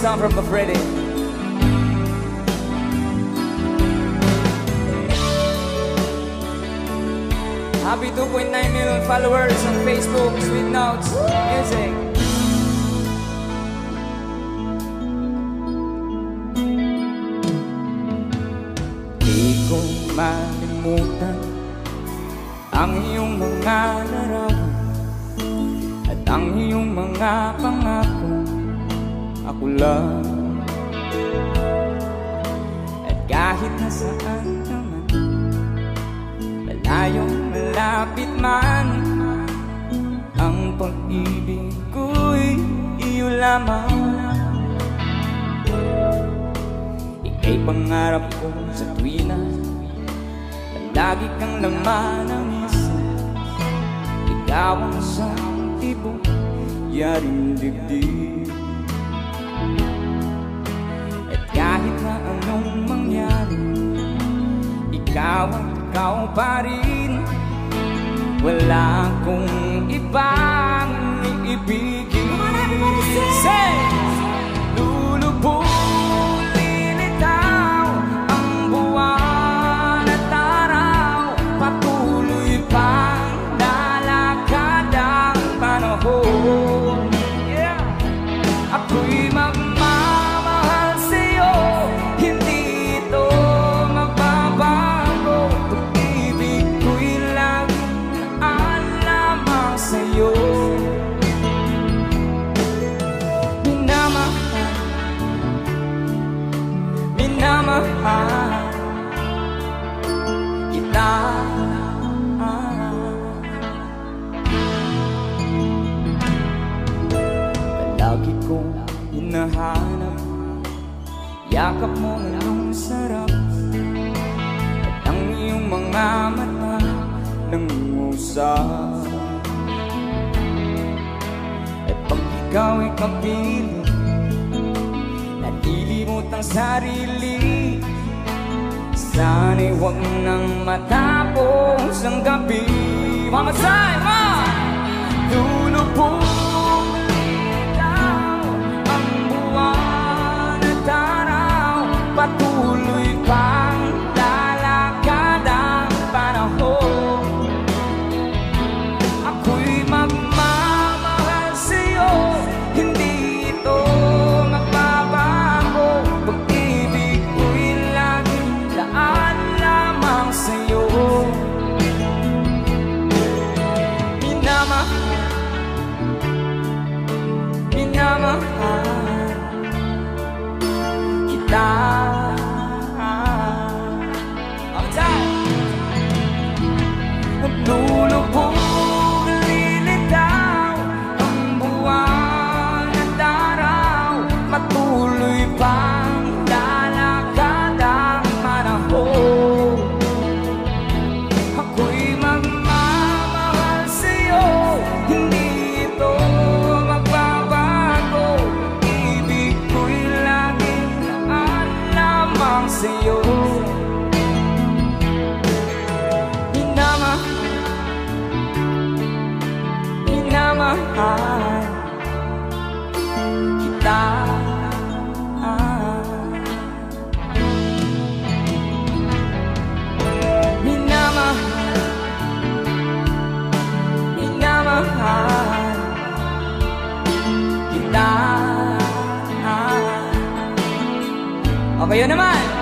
song from Freddy. Happy 2.9 million followers on Facebook, Sweet Notes Music. Di ko malimutan ang iyong mga larawan at ang iyong mga pangako. Ako lang, at kahit nasaan naman, malayong malapit man, ang pag-ibig ko'y iyo lamang. Ika'y pangarap ko sa tuwina, lagi kang laman ng isip. Ikaw ang isang tibok, yaring digdig. At kahit na anong mangyari, ikaw ang ikaw pa rin. Wala akong ibang iibigin. Say! Lulubulin ikaw ang buwan at araw, patuloy pang lalakad ang panahon. Ako'y magmamahal sa'yo, hindi ito magbabago. Pag-ibig ko'y laging lamang sa'yo. Minamahal, minamahal kita. Palagi kong hinahanap yakap mo ng sarap at ang iyong mga mata nangungusap. At pag ikaw ay kapiling, nalilimot ang sarili. Sana'y huwag nang matapos ang gabi. Mama say, ma! Lulubog ikaw ang buwan at araw, patuloy pang lalakad ang panahon. Ako'y magmamahal sa'yo, hindi ito magbabago. Pag-ibig ko'y laging laan lamang sa'yo. Minamahal, minamahal kita. All time. Lulubog lilitaw ang buwan at araw, patuloy pang lalakad ang panahon. Ako'y magmamahal sa'yo, hindi ito magbabago. Ibig ko'y laging laan lamang sa'yo. Minamahal kita. Minamahal, minamahal kita. O kayo naman.